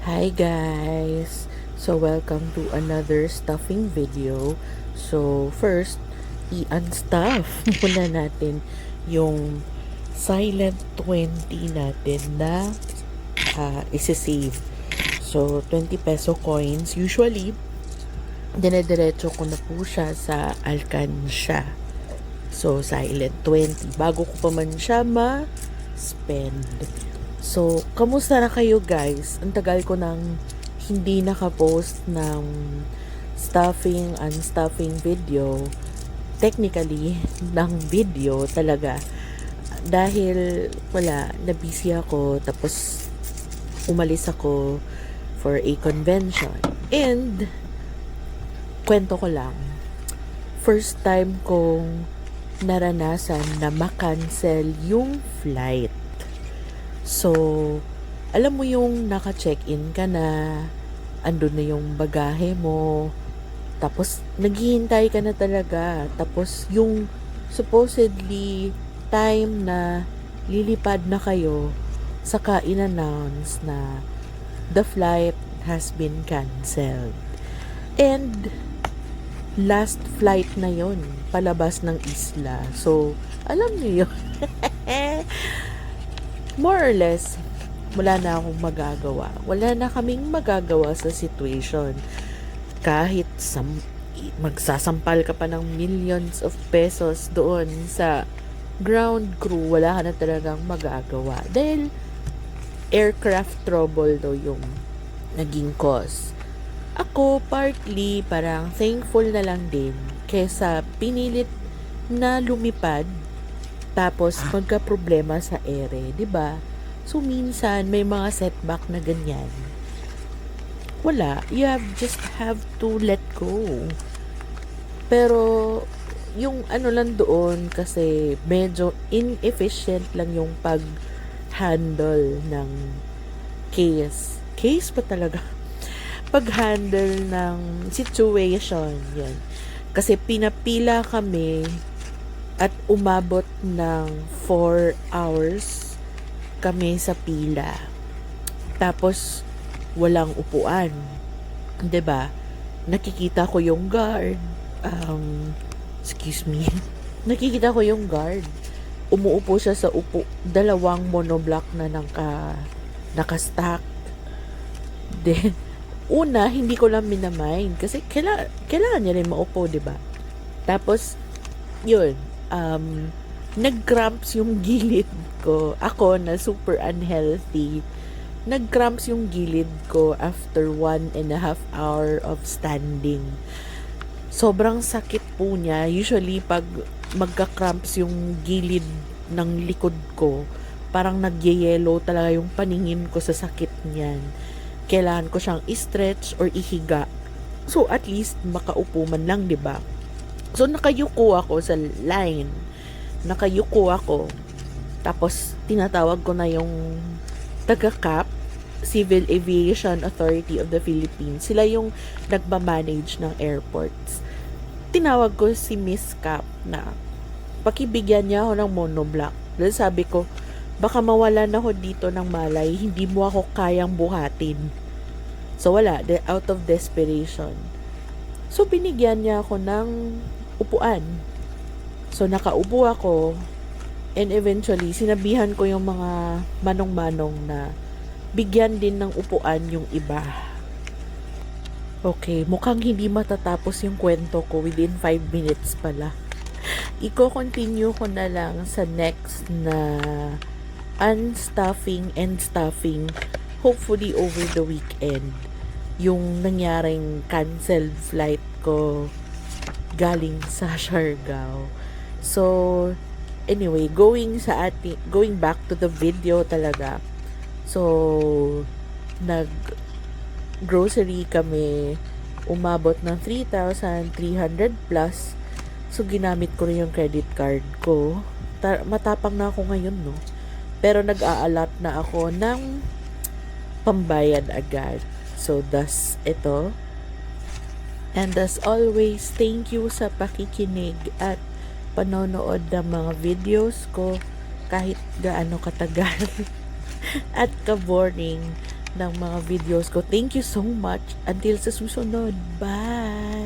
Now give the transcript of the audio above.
Hi guys! So welcome to another stuffing video. So first, i-unstuff muna natin yung silent 20 natin na isi-save. So 20 peso coins, usually dinediretso ko na po siya sa alkansya. So silent 20 bago ko pa man siya ma-spend. So, kamusta na kayo guys? Ang tagal ko nang hindi nakapost ng stuffing, unstuffing video. Technically, ng video talaga. Dahil, nabusy ako. Tapos, umalis ako for a convention. And, kwento ko lang. First time kong naranasan na makancel yung flight. So, alam mo yung naka-check-in ka na, andun na yung bagahe mo, tapos naghihintay ka na talaga, tapos yung supposedly time na lilipad na kayo, saka in-announce na the flight has been cancelled. And last flight na yon palabas ng isla. So, alam niyo yun. More or less, wala na akong magagawa. Wala na kaming magagawa sa situation. Kahit magsasampal ka pa ng millions of pesos doon sa ground crew, wala ka na talagang magagawa. Dahil aircraft trouble daw yung naging cause. Ako, partly, parang thankful na lang din kesa pinilit na lumipad tapos magka-problema sa ere, 'di ba? So minsan may mga setback na ganyan. Wala, just have to let go. Pero yung ano lang doon kasi medyo inefficient lang yung pag-handle ng case. Case pa talaga. Pag-handle ng situation, yan. Kasi pinapila kami at umabot ng 4 hours kami sa pila. Tapos, walang upuan. 'Di ba? Nakikita ko yung guard. Excuse me. Nakikita ko yung guard. Umuupo siya sa dalawang monoblock na naka-stack. Then, una, hindi ko lang minamind. Kasi kailangan niya rin maupo, 'di ba? Tapos, yun, nag-cramps yung gilid ko. Ako na super unhealthy. Nag-cramps yung gilid ko after 1.5 hour of standing. Sobrang sakit po niya. Usually, pag magka-cramps yung gilid ng likod ko, parang nagyayelo talaga yung paningin ko sa sakit niyan. Kailangan ko siyang i-stretch or ihiga. So, at least, makaupo man lang, di ba? So, nakayuko ako sa line. Nakayuko ako. Tapos, tinatawag ko na yung taga-CAP, Civil Aviation Authority of the Philippines. Sila yung nagmamanage ng airports. Tinawag ko si Miss CAP na pakibigyan niya ako ng monoblock. Dahil sabi ko, baka mawalan ako dito ng malay, hindi mo ako kayang buhatin. So, wala. Out of desperation. So, binigyan niya ako ng upuan. So, nakaupo ako and eventually, sinabihan ko yung mga manong-manong na bigyan din ng upuan yung iba. Okay, mukhang hindi matatapos yung kwento ko within 5 minutes pala. Iko-continue ko na lang sa next na unstuffing and stuffing, hopefully over the weekend. Yung nangyaring canceled flight ko galing sa Siargao. So, anyway, going back to the video talaga. So, nag-grocery kami, umabot ng 3,300 plus. So, ginamit ko rin yung credit card ko. Matapang na ako ngayon, no? Pero nag-a-allot na ako ng pambayad agad. So, thus, ito. And as always, thank you sa pakikinig at panonood ng mga videos ko kahit gaano katagal at ka-boring. ng mga videos ko. Thank you so much. Until sa susunod. Bye!